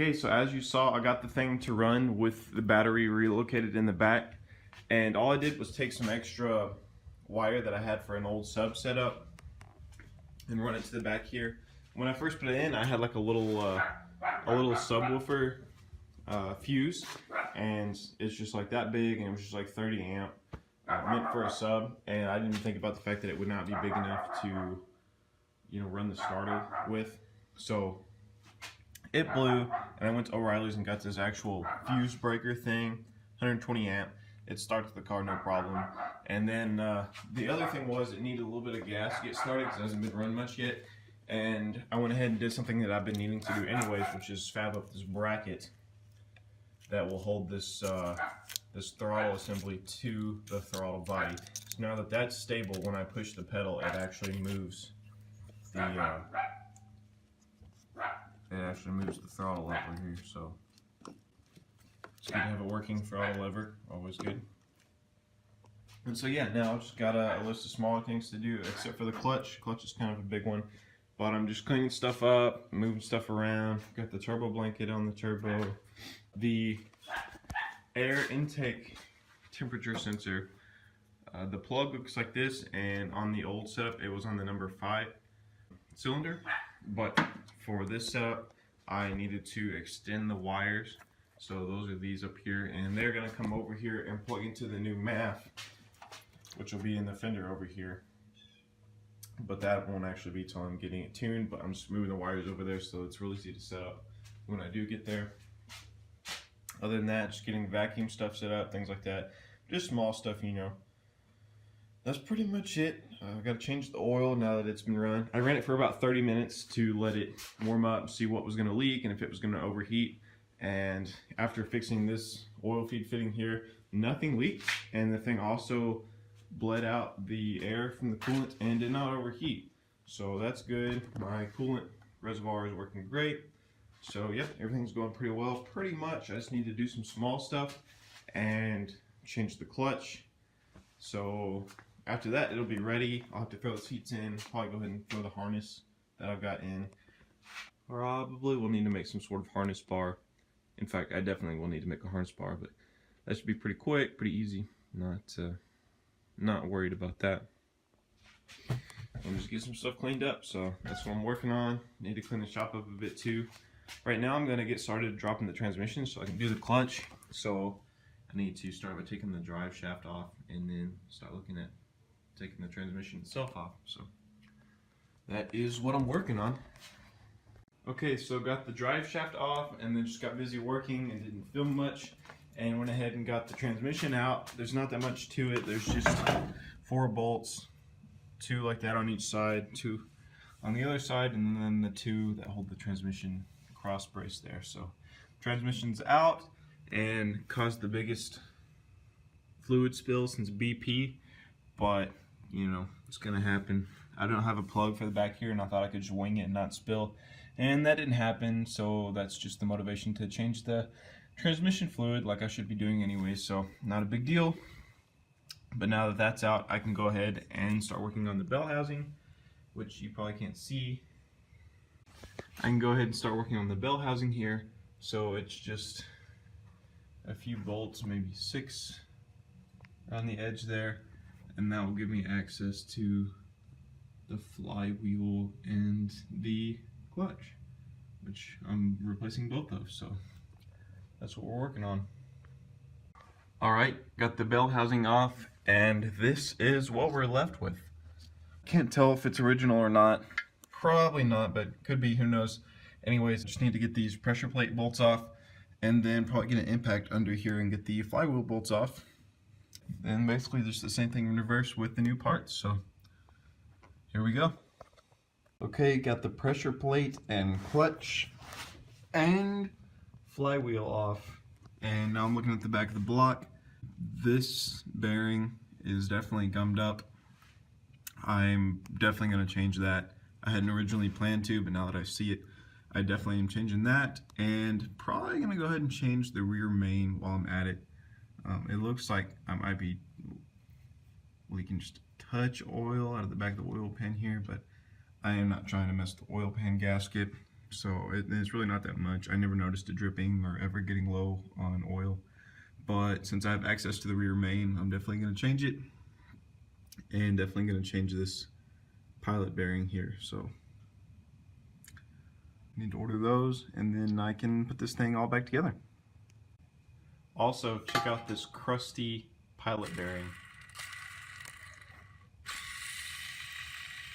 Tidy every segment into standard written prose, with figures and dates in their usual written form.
Okay, so as you saw, I got the thing to run with the battery relocated in the back, and all I did was take some extra wire that I had for an old sub setup and run it to the back here. When I first put it in, I had like a little subwoofer fuse, and it's just like that big, and it was just like 30 amp, meant for a sub, and I didn't think about the fact that it would not be big enough to, you know, run the starter with. So it blew, and I went to O'Reilly's and got this actual fuse breaker thing, 120 amp. It starts the car no problem. And then the other thing was it needed a little bit of gas to get started because it hasn't been run much yet. And I went ahead and did something that I've been needing to do anyways, which is fab up this bracket that will hold this this throttle assembly to the throttle body. So now that that's stable, when I push the pedal, it actually moves the throttle over here. So it's good to have a working throttle lever, always good. And so yeah, now I've just got a list of smaller things to do, except for the clutch. Clutch is kind of a big one, but I'm just cleaning stuff up, moving stuff around. Got the turbo blanket on the turbo. The air intake temperature sensor, the plug looks like this, and on the old setup it was on the number 5 cylinder, but for this setup I needed to extend the wires, so those are these up here, and they're going to come over here and plug into the new MAF, which will be in the fender over here, but that won't actually be till I'm getting it tuned. But I'm just moving the wires over there so it's really easy to set up when I do get there. Other than that, just getting vacuum stuff set up, things like that. Just small stuff, you know. That's pretty much it. I've got to change the oil now that it's been run. I ran it for about 30 minutes to let it warm up, see what was going to leak and if it was going to overheat. And after fixing this oil feed fitting here, nothing leaked. And the thing also bled out the air from the coolant and did not overheat. So that's good. My coolant reservoir is working great. So yep, everything's going pretty well. Pretty much, I just need to do some small stuff and change the clutch. So after that, it'll be ready. I'll have to throw the seats in, probably go ahead and throw the harness that I've got in. Probably will need to make some sort of harness bar. In fact, I definitely will need to make a harness bar, but that should be pretty quick, pretty easy. Not worried about that. I'm just get some stuff cleaned up, so that's what I'm working on. Need to clean the shop up a bit too. Right now I'm going to get started dropping the transmission so I can do the clutch. So I need to start by taking the drive shaft off and then start looking at taking the transmission itself off. So that is what I'm working on. Okay, so got the drive shaft off and then just got busy working and didn't film much, and went ahead and got the transmission out. There's not that much to it. There's just 4 bolts, 2 like that on each side, 2 on the other side, and then the 2 that hold the transmission cross brace there. So transmission's out and caused the biggest fluid spill since BP, but you know, it's gonna happen. I don't have a plug for the back here, and I thought I could just wing it and not spill, and that didn't happen. So that's just the motivation to change the transmission fluid, like I should be doing anyway, so not a big deal. But now that that's out, I can go ahead and start working on the bell housing, which you probably can't see. I can go ahead and start working on the bell housing here. So it's just a few bolts, maybe 6 on the edge there, and that will give me access to the flywheel and the clutch, which I'm replacing both of, so that's what we're working on. Alright, got the bell housing off, and this is what we're left with. Can't tell if it's original or not. Probably not, but could be, who knows. Anyways, just need to get these pressure plate bolts off, and then probably get an impact under here and get the flywheel bolts off. And basically just the same thing in reverse with the new parts, so here we go. Okay, got the pressure plate and clutch and flywheel off, and now I'm looking at the back of the block. This bearing is definitely gummed up. I'm definitely going to change that. I hadn't originally planned to, but now that I see it, I definitely am changing that, and probably going to go ahead and change the rear main while I'm at it. It looks like I might be leaking just a touch oil out of the back of the oil pan here, but I am not trying to mess the oil pan gasket. So it's really not that much. I never noticed it dripping or ever getting low on oil. But since I have access to the rear main, I'm definitely going to change it. And definitely going to change this pilot bearing here. So I need to order those, and then I can put this thing all back together. Also, check out this crusty pilot bearing.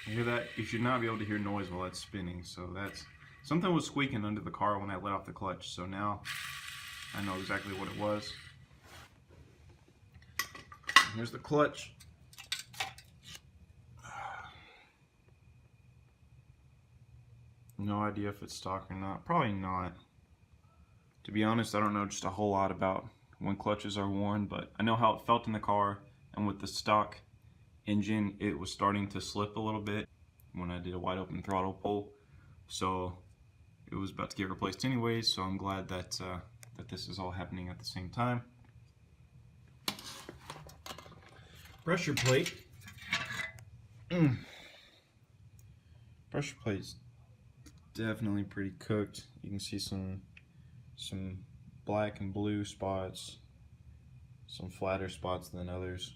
You hear that? You should not be able to hear noise while that's spinning. So that's something was squeaking under the car when I let off the clutch. So now I know exactly what it was. Here's the clutch. No idea if it's stock or not. Probably not. To be honest, I don't know just a whole lot about when clutches are worn, but I know how it felt in the car, and with the stock engine, it was starting to slip a little bit when I did a wide open throttle pull. So it was about to get replaced anyways, so I'm glad that that this is all happening at the same time. Pressure plate. Pressure plate's definitely pretty cooked. You can see some black and blue spots, some flatter spots than others.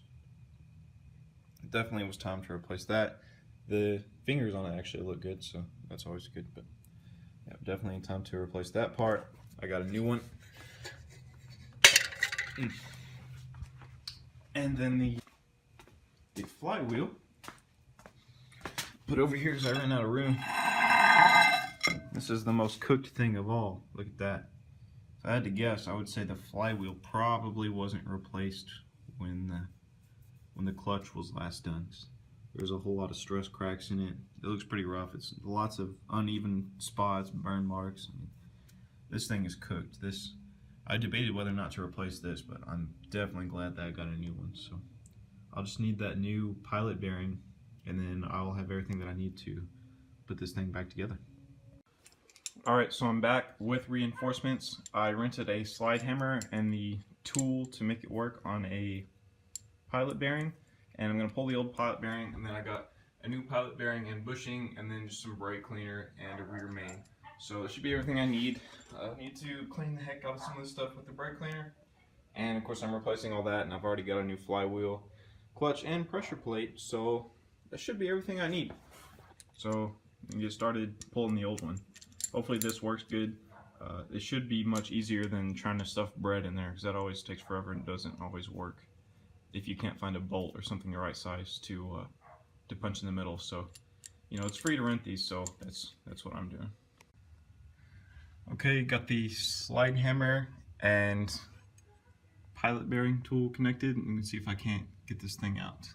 It definitely was time to replace that. The fingers on it actually look good, so that's always good. But yeah, definitely time to replace that part. I got a new one. And then the flywheel. Put over here because I ran out of room. This is the most cooked thing of all. Look at that. If I had to guess, I would say the flywheel probably wasn't replaced when the clutch was last done. There's a whole lot of stress cracks in it. It looks pretty rough. It's lots of uneven spots, burn marks. I mean, this thing is cooked. I debated whether or not to replace this, but I'm definitely glad that I got a new one. So I'll just need that new pilot bearing, and then I'll have everything that I need to put this thing back together. Alright, so I'm back with reinforcements. I rented a slide hammer and the tool to make it work on a pilot bearing, and I'm going to pull the old pilot bearing, and then I got a new pilot bearing and bushing, and then just some brake cleaner and a rear main. So that should be everything I need. I need to clean the heck out of some of this stuff with the brake cleaner, and of course I'm replacing all that, and I've already got a new flywheel, clutch, and pressure plate, so that should be everything I need. So we can get started pulling the old one. Hopefully this works good. It should be much easier than trying to stuff bread in there, because that always takes forever and doesn't always work if you can't find a bolt or something the right size to punch in the middle. So, you know, it's free to rent these, so that's what I'm doing. Okay, got the slide hammer and pilot bearing tool connected, and you can see if I can't get this thing out.